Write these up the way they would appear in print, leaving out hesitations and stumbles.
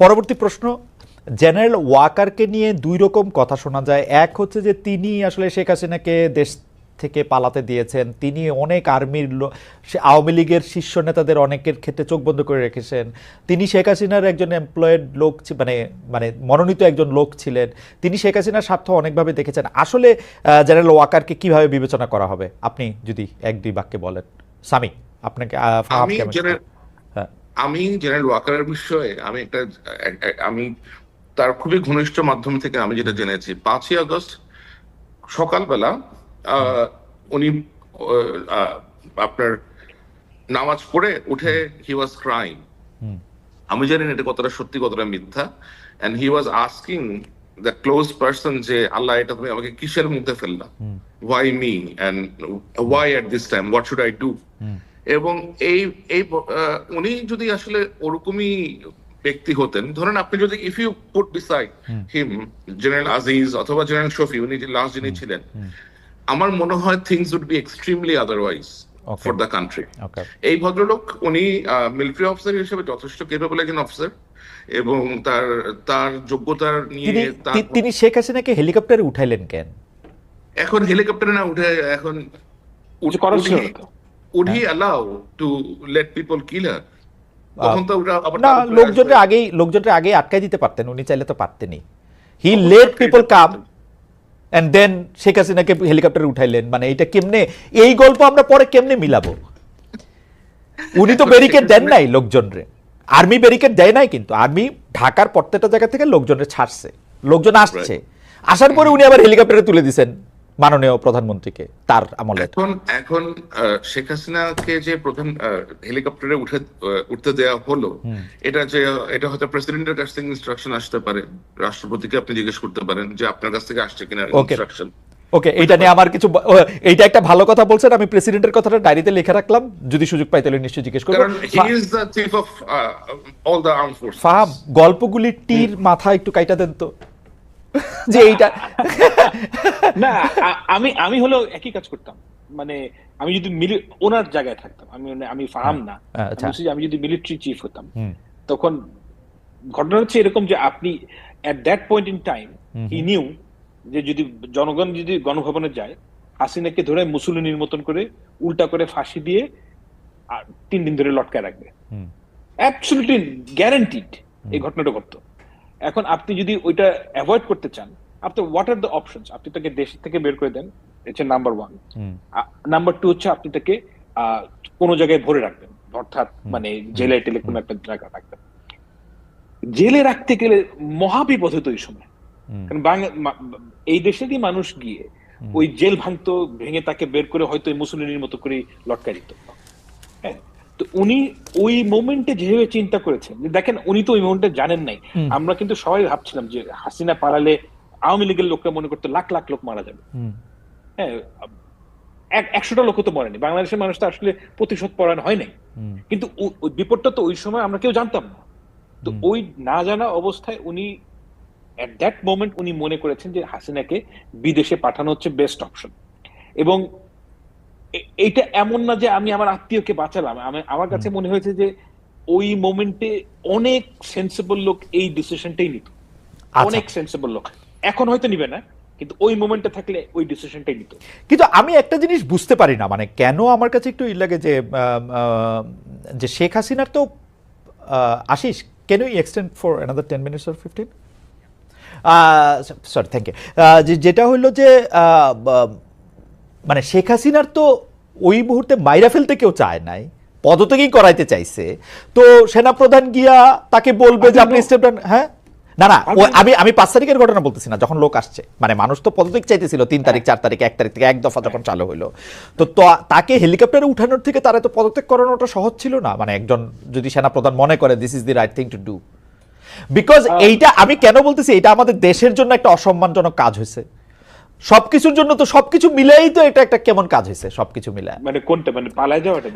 পরবর্তী প্রশ্ন, জেনারেল ওয়াকারকে নিয়ে দুই রকম কথা শোনা যায়। এক হচ্ছে যে তিনি আসলে শেখ হাসিনাকে দেশ থেকে পালাতে দিয়েছেন, তিনি অনেক আর্মির আওয়ামী লীগের শীর্ষ নেতাদের অনেকের ক্ষেত্রে চোখ বন্ধ করে রেখেছেন, তিনি শেখ হাসিনার একজন এমপ্লয়েড লোক, মানে মানে মনোনীত একজন লোক ছিলেন, তিনি শেখ হাসিনার স্বার্থ অনেকভাবে দেখেছেন। আসলে জেনারেল ওয়াকারকে কিভাবে বিবেচনা করা হবে, আপনি যদি এক দুই বাক্যে বলেন। সামি, আপনাকে আমি জেনারেল ওয়াকারের বিষয়ে আমি তার খুবই ঘনিষ্ঠ মাধ্যম থেকে আমি যেটা জেনেছি, 5ই আগস্ট সকালবেলা উনি আপনার নামাজ পড়ে উঠে হি ওয়াজ ক্রাইং। আমি জানি না এটা কতটা সত্যি কতটা মিথ্যা। And he was asking the close person যে আল্লাহ, এটা তুমি আমাকে কিসের মধ্যে ফেললা, why me and why at this time, what should I do. এবং এই উনি যদি আসলে ওরকমই ব্যক্তি হতেন, ধরেন আপনি যদি if you put beside him general Aziz অথবা জেনারেল শফি, উনি যে লাস্ট যিনি ছিলেন, আমার মনে হয় things would be extremely otherwise for the country. এই ভদ্রলোক উনি মিলিটারি অফিসার হিসেবে যথেষ্ট কেপেবল একজন অফিসার, এবং তার যোগ্যতার নিয়ে তিনি শেখ হাসিনাকে হেলিকপ্টারে উঠাইলেন কেন? এখন হেলিকপ্টারে না উঠে, এখন would he allow to let people kill her? না, লোকজনের আগেই আটকাই দিতে পারতেন, উনি চাইলে তো পারতেনই। He let people come and then Sheikh হাসিনাকে হেলিকপ্টারে উঠাইলেন, মানে এটা কেমনে, এই গল্প আমরা পরে কেমনে মিলাবো? উনি তো ব্যারিকেড দেন নাই লোকজনরে, আর্মি ব্যারিকেড দেয় নাই, কিন্তু আর্মি ঢাকার প্রত্যেকটা জায়গা থেকে লোকজনের ছাড়ছে, লোকজন আসছে, আসার পরে উনি আবার হেলিকপ্টারে তুলে দিয়েছেন মাননীয় প্রধানমন্ত্রীকে তার আমলে। এখন শেখ হাসিনাকে যে প্রথম হেলিকপ্টারে উঠতে দেওয়া হলো, এটা হয়তো প্রেসিডেন্টের কাছ থেকে ইনস্ট্রাকশন আসতে পারে, রাষ্ট্রপতিকে আপনি জিজ্ঞেস করতে পারেন যে আপনার কাছ থেকে আসছে কিনা ইনস্ট্রাকশন। ওকে, এটা নিয়ে আমার কিছু, এইটা একটা ভালো কথা বলছেন, আমি প্রেসিডেন্টের কথাটা ডায়েরিতে লিখে রাখলাম, যদি সুযোগ পাই তাহলে নিশ্চয়ই জিজ্ঞেস করব। ফাহাম, গল্পগুলি টির মাথা একটু কাইটা দেন তো, যে এইটা না, আমি হলো একই কাজ করতাম, মানে আমি যদি ওনার জায়গায় থাকতাম, আমি ফাহাম না, আমি যদি মিলিটারি চিফ হতাম, তখন ঘটনা হচ্ছে এরকম যে আপনি at that point in time he knew যে যদি জনগণ যদি গণভবনে যায়, হাসিনাকে ধরে মুসলিনের মতন করে উল্টা করে ফাঁসি দিয়ে আর 3 দিন ধরে লটকায় রাখবে, অ্যাবসলিউটলি গ্যারান্টিড এই ঘটনাটা ঘটতো। এখন আপনি যদি ওইটা অ্যাভয়েড করতে চান, আপনি হোয়াট আর দ্য অপশনস? আপনি তাকে দেশ থেকে বের করে দেন, এটা নাম্বার 1। নাম্বার 2 হচ্ছে আপনি তাকে কোনো জায়গায় ভরে রাখবেন, অর্থাৎ মানে জেলে টেলে কোনো একটা জায়গা রাখবেন। জেলে রাখতে গেলে মহাবিপদ হতো এই সময়, কারণ এই দেশেরই মানুষ গিয়ে ওই জেল ভাঙতো, ভেঙে তাকে বের করে হয়তো মুসলিনের মতো করে লটকাই দিত। হ্যাঁ, তো উনি ওই মোমেন্টে যেভাবে চিন্তা করেছেন, দেখেন উনি তো ওই মোমেন্টে জানেন নাই। আমরা কিন্তু সবাই ভাবছিলাম যে হাসিনা পালালে আওয়ামী লীগের লোকরা মনে করতো লাখ লাখ লোক মারা যাবে। হ্যাঁ, 100টা লোক তো মরেনি, বাংলাদেশের মানুষ তো আসলে প্রতিশোধ পরায়ণ হয় নাই, কিন্তু বিপদটা তো ওই সময় আমরা কেউ জানতাম না। তো ওই না জানা অবস্থায় উনি এট দ্যাট মোমেন্ট উনি মনে করেছেন যে হাসিনাকে বিদেশে পাঠানো হচ্ছে বেস্ট অপশন। এবং এইটা এমন না যে আমি আমার আত্মীয়কে বাঁচালাম, আমার কাছে মনে হয়েছে যে ওই মোমেন্টে অনেক সেন্সিবল লোক এই ডিসিশনটাই নিত, অনেক সেন্সিবল লোক। এখন হয়তো নিবে না, কিন্তু ওই মোমেন্টে থাকলে ওই ডিসিশনটাই নিত। কিন্তু আমি একটা জিনিস বুঝতে পারি না, মানে কেন আমার কাছে একটু লাগে যে শেখ হাসিনার তো Ashis, can you extend for another 10 minutes or 15? Sorry, thank you. যেটা হইল যে মানে শেখ হাসিনার তো ওই মুহূর্তে মাইরা ফেলতে কেউ চায় নাই, পদত্যাগই করাইতে চাইছে, তো সেনাপ্রধান গিয়া তাকে বলবে যে আপনি স্টেপ ডাউন। হ্যাঁ, না না, আমি 5 তারিখের ঘটনা বলতেছি না, যখন লোক আসছে, মানে মানুষ তো পদত্যাগ চাইতেছিল 3 তারিখ 4 তারিখ 1 তারিখ থেকে এক দফা যখন চালু হইলো, তো তাকে হেলিকপ্টারে উঠানোর থেকে তারা তো পদত্যাগ করানোটা সহজ ছিল না, মানে একজন যদি সেনাপ্রধান মনে করে this is the right thing to do. Because এইটা আমি কেন বলতেছি, এটা আমাদের দেশের জন্য একটা অসম্মানজনক কাজ হয়েছে, সবকিছুর জন্য তো সবকিছু মিলেই তো এটা একটা কেমন কাজ হয়েছে, সবকিছু মিলে, মানে কোনটা, মানে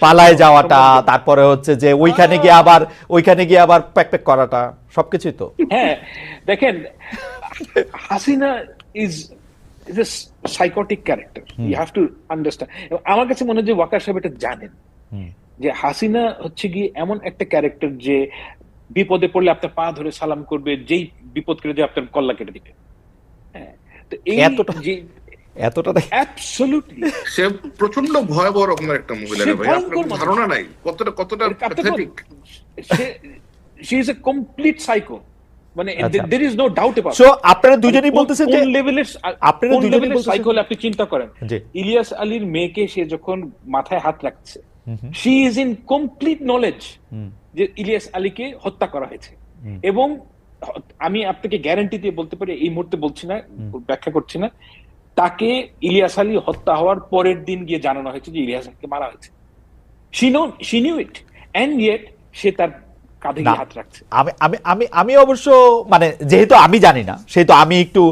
পালায় যাওয়াটা, তারপরে হচ্ছে যে ওইখানে গিয়ে আবার প্যাক করাটা, সবকিছুই তো। হ্যাঁ, দেখেন Hasina is a psychotic character, you have to understand. আমার কাছে মনে হয় যে ওয়াকার সাহেব এটা জানেন যে হাসিনা হচ্ছে গিয়ে এমন একটা ক্যারেক্টার যে বিপদে পড়লে আপনার পা ধরে সালাম করবে, যেই বিপদ করে যে আপনার কল্লা কেটে দিবে। হ্যাঁ, তো এই যে এতটা অ্যাবসলিউটলি সে প্রচন্ড ভয়াবহ রকমের একটা মহিলা রে ভাই, আপনার ধারণা নাই কতটা pathetic. She is a complete psycho, মানে there is no doubt about so আপনারা দুজনেই বলতেছেন যে আপনারা দুজনেই বলতেছেন সাইকো, আপনি চিন্তা করেন ইলিয়াস আলীর মেয়েকে সে যখন মাথায় হাত রাখছে, she is in complete knowledge যে ইলিয়াস আলীকে হত্যা করা হয়েছে। এবং আমি আপনাকে গ্যারান্টি দিয়ে বলতে পারি, এই মুহূর্তে বলছি না, ব্যাখ্যা করছি না, তাকে ইলিয়াস আলী হত্যা হওয়ার পরের দিন গিয়ে জানানো হয়েছে যে ইলিয়াস আলীকে মারা হয়েছে। she knew it and yet সে তার কাঁধে গিয়ে হাত রাখছে। আমি অবশ্য মানে যেহেতু আমি জানি না, সেহেতু আমি একটু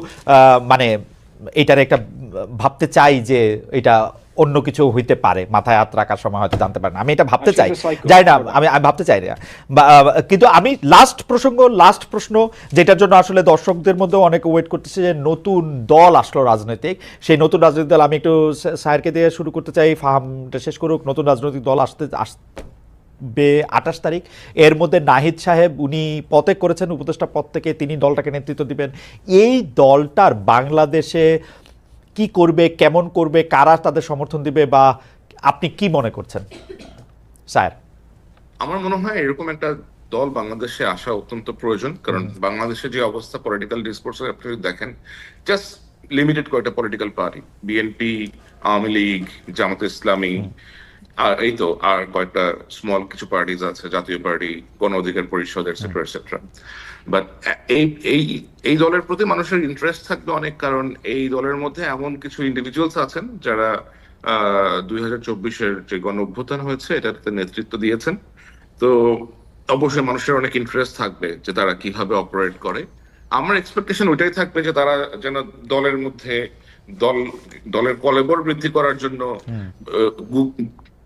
মানে এটার একটা ভাবতে চাই যে এটা অন্য কিছু হইতে পারে, মাথায় হাত রাখার সময় হয়তো জানতে পারে না, আমি এটা ভাবতে চাই, যাই না, আমি ভাবতে চাই না। কিন্তু আমি লাস্ট প্রশ্ন যেটার জন্য আসলে দর্শকদের মধ্যে অনেক ওয়েট করতেছে, যে নতুন দল আসলো রাজনৈতিক, সেই নতুন রাজনৈতিক দল আমি একটু স্যারকে দিয়ে শুরু করতে চাই, ফাহামটা শেষ করুক। নতুন রাজনৈতিক দল আসবে 28 তারিখ। এর মধ্যে নাহিদ সাহেব উনি পদত্যাগ করেছেন উপদেষ্টা পদ থেকে, তিনি দলটাকে নেতৃত্ব দিবেন। এই দলটার বাংলাদেশে কি করবে, কেমন করবে, কারা তাদের সমর্থন দিবে, বা আপনি কি মনে করছেন স্যার? আমার মনে হয় এরকম একটা দল বাংলাদেশে আসা অত্যন্ত প্রয়োজন, কারণ বাংলাদেশে যে অবস্থা পলিটিক্যাল ডিসকোর্সে আপনি দেখেন, জাস্ট লিমিটেড কয়েকটা political party, BNP, Awami League, Jamaat Islami, আর এই তো আর কয়েকটা স্মল কিছু পার্টিজ আছে, জাতীয় পার্টি, গণ অধিকার পরিষদ, এটসেট্রা এটসেট্রা। বাট এই দলের প্রতি মানুষের ইন্টারেস্ট থাকবে অনেক, কারণ এই দলের মধ্যে এমন কিছু ইন্ডিভিজুয়ালস আছেন যারা 2024-এর যে গণ অভ্যুত্থান হয়েছে এটাতে নেতৃত্ব দিয়েছেন। তো অবশ্যই মানুষের অনেক ইন্টারেস্ট থাকবে যে তারা কিভাবে অপারেট করে। আমার এক্সপেকটেশন ওইটাই থাকবে যে তারা যেন দলের মধ্যে দলের কলেবর বৃদ্ধি করার জন্য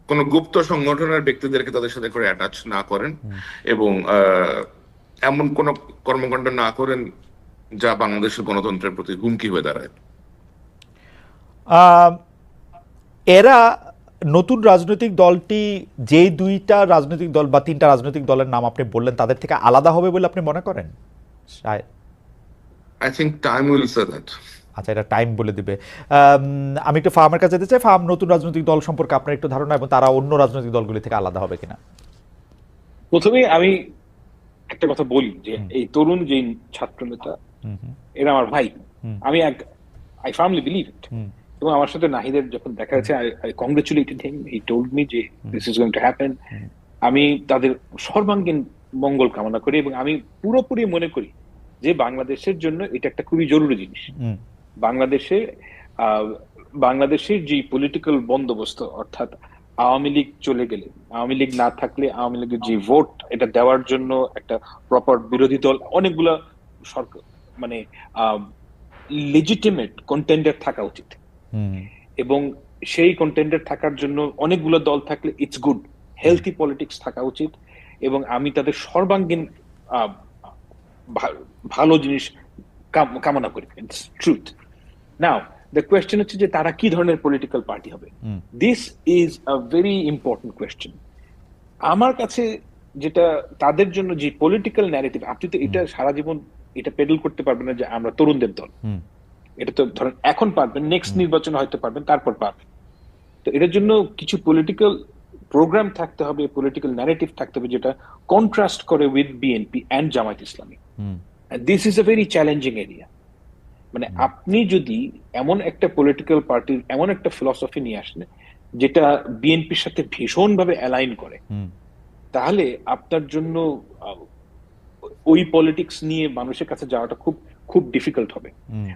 কোন গুপ্ত সংগঠনের ব্যক্তিদেরকে তাদের সাথে করে অ্যাটাচ না করেন, এবং এমন কোন কর্মকাণ্ড না করেন যা বাংলাদেশের গণতন্ত্রের প্রতি হুমকি হয়ে দাঁড়ায়। এরা নতুন রাজনৈতিক দলটি যে দুইটা রাজনৈতিক দল বা তিনটা রাজনৈতিক দলের নাম আপনি বললেন, তাদের থেকে আলাদা হবে বলে আপনি মনে করেন? I think time will say that. আচ্ছা, এটা টাইম বলে দিবে। আমি একটু ফার্মের কাছে যেতে চাই। ফার্ম, নতুন রাজনৈতিক দল সম্পর্কে আপনার একটু ধারণা, এবং তারা অন্য রাজনৈতিক দলগুলি থেকে আলাদা হবে কিনা? প্রথমে আমি একটা কথা বলি যে এই তরুণ যে ছাত্র নেতা, এরা আমার ভাই, আমি আই ফার্মলি বিলিভ ইট। এবং আমার সাথে নাহিদের যখন দেখা হয়েছে, I congratulated him, he told me যে this is going to happen. আমি তাদের সর্বাঙ্গীন মঙ্গল কামনা করি, এবং আমি পুরোপুরি মনে করি যে বাংলাদেশের জন্য এটা একটা খুবই জরুরি জিনিস। বাংলাদেশের যে পলিটিক্যাল বন্দোবস্ত, অর্থাৎ আওয়ামী লীগ চলে গেলে, আওয়ামী লীগ না থাকলে আওয়ামী লীগের যে ভোট, এটা দেওয়ার জন্য একটা প্রপার বিরোধী দল, অনেকগুলা সরকার মানে লেজিটিমেট কন্টেন্ডার থাকা উচিত, এবং সেই কন্টেন্ডার থাকার জন্য অনেকগুলো দল থাকলে ইটস গুড, হেলথি পলিটিক্স থাকা উচিত। এবং আমি তাদের সর্বাঙ্গীন ভালো জিনিস কামনা করি, it's truth. Now the question হচ্ছে যে তারা কি ধরনের পলিটিক্যাল পার্টি হবে। This is a very important question. আমার কাছে যেটা তাদের জন্য যে পলিটিক্যাল ন্যারেটিভ, আপনি তো এটা সারা জীবন এটা পেডেল করতে পারবেন না যে আমরা তরুণদের দল, এটা তো ধরেন এখন পারবেন, নেক্সট নির্বাচনে হয়তো পারবেন, তারপর পারবেন। তো এটার জন্য কিছু পলিটিক্যাল প্রোগ্রাম থাকতে হবে, পলিটিক্যাল ন্যারেটিভ থাকতে হবে যেটা কন্ট্রাস্ট করে with BNP and Jamaat Islami. This is a very challenging area. মানে আপনি যদি এমন একটা পলিটিক্যাল পার্টির এমন একটা ফিলসফি নিয়ে আসেন যেটা বিএনপির সাথে ভীষণভাবে অ্যালাইন করে, তাহলে আপনার জন্য ওই পলিটিক্স নিয়ে মানুষের কাছে যাওয়াটা খুব খুব ডিফিকাল্ট হবে।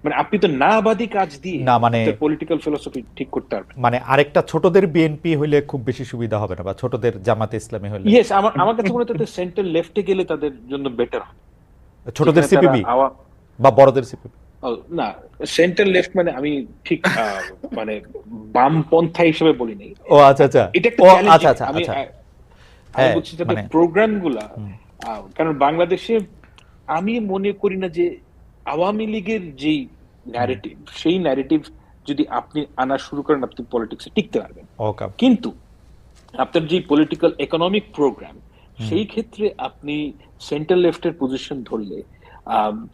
মানে আপনি তো নাবাদী কাজ দিয়ে না, মানে পলিটিক্যাল ফিলসফি ঠিক করতে পারবেন। মানে আরেকটা ছোটদের বিএনপি হইলে খুব বেশি সুবিধা হবে না, বা ছোটদের জামাতে ইসলামী হইলে? ইয়েস, আমার কাছে মনে হয় সেন্টার লেফটে গেলে তাদের জন্য বেটার হবে। ছোটদের সিপিবি বা বড়দের সিপিবি? না, সেন্টার লেফট মানে আমি ঠিক মানে বামপন্থা হিসেবে বলি নাই। ও আচ্ছা আচ্ছা, এটা একটা আমি বলছি যাতে প্রোগ্রামগুলা, কারণ বাংলাদেশে আমি মনে করি না যে আওয়ামী লীগের যে ন্যারেটিভ, সেই ন্যারেটিভ যদি আপনি আনা শুরু করেন আপনি পলিটিক্সে টিকতে পারবেন। কিন্তু আপনার যে পলিটিক্যাল ইকোনমিক প্রোগ্রাম, সেই ক্ষেত্রে আপনি সেন্টার লেফটের পজিশন ধরলে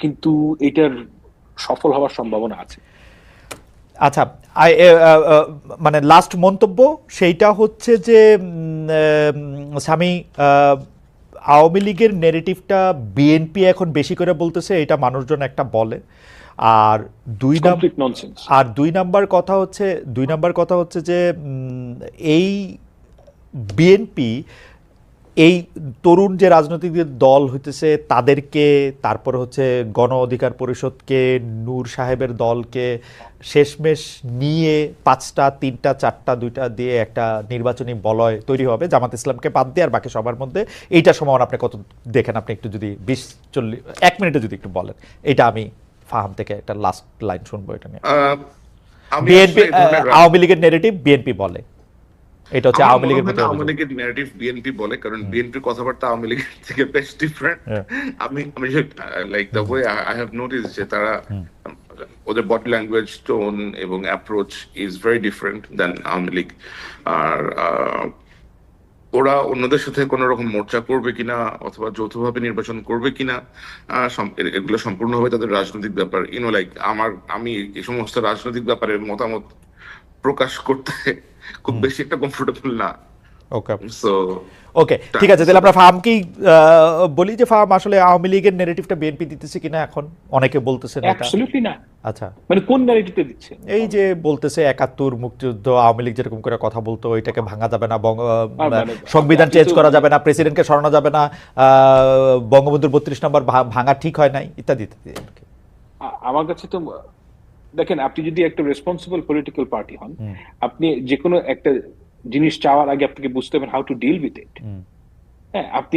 কিন্তু এটার সফল হওয়ার সম্ভাবনা আছে। আচ্ছা, মানে লাস্ট মন্তব্য সেইটা হচ্ছে যে স্বামী, আওয়ামী লীগের নেরেটিভটা বিএনপি এখন বেশি করে বলতেছে, এটা মানুষজন একটা বলে। আর দুই নাম্বার কথা হচ্ছে যে এই বিএনপি এই তরুণ যে রাজনৈতিক দল হইতেছে তাদেরকে, তারপরে হচ্ছে গণ অধিকার পরিষদকে, নূর সাহেবের দলকে শেষমেশ নিয়ে 5টা 3টা 4টা 2টা দিয়ে একটা নির্বাচনী বলয় তৈরি হবে জামাত ইসলামকে বাদ দিয়ে, আর বাকি সবার মধ্যে। এইটা সম্ভাবনা আপনি কত দেখেন? আপনি একটু যদি 20-40 মিনিটে যদি একটু বলেন, এটা আমি ফাহাম থেকে একটা লাস্ট লাইন শুনবো এটা নিয়ে। বিএনপি, আওয়ামী লীগের নেগেটিভ বিএনপি বলে, এটা হচ্ছে আওয়ামী লীগের ন্যারেটিভ বিএনপি বলে, কারণ বিএনপির কথাবার্তা আওয়ামী লীগের থেকে বেশ ডিফারেন্ট। আমি like the way I have notice যে তারা ওদের বডি ল্যাঙ্গুয়েজ, টোন এবং অ্যাপ্রোচ ইজ ভেরি ডিফারেন্ট দেন আওয়ামী লীগ। আর ওরা অন্যদের সাথে কোনো রকম মোর্চা করবে কিনা অথবা যৌথভাবে নির্বাচন করবে কিনা, এগুলো সম্পূর্ণভাবে তাদের রাজনৈতিক ব্যাপার। লাইক আমি এই সমস্ত রাজনৈতিক ব্যাপারে মতামত প্রকাশ করতে খুব বেশি একটা কমফোর্টেবল না। ওকে, ঠিক আছে, তাহলে আমরা ফাহামকেই বলি যে ফাহাম, আসলে আওয়ামী লীগের নেগেটিভটা বিএনপি দিতেছে কিনা এখন? অনেকে বলতেছেন এটা। অ্যাবসলিউটলি না। আচ্ছা, মানে কোন ন্যারেটিভটা দিচ্ছে? এই যে বলতেছে 71 মুক্তিযুদ্ধ, আওয়ামী লীগ যেরকম করে কথা বলতো, ওইটাকে ভাঙা যাবে না, সংবিধান চেঞ্জ করা যাবে না, প্রেসিডেন্টকে সরানো যাবে না, বঙ্গবন্ধুর 32 নম্বর ভাঙা ঠিক হয় নাই, ইত্যাদি ইত্যাদি। আমার কাছে তো দেখেন, আপনি যদি একটা রেসপন্সিবল পলিটিক্যাল পার্টি হন, আপনি যে কোনো একটা জিনিস চাওয়ার আগে আপনাকে বুঝতে হবে how to deal with it. হ্যাঁ, আপনি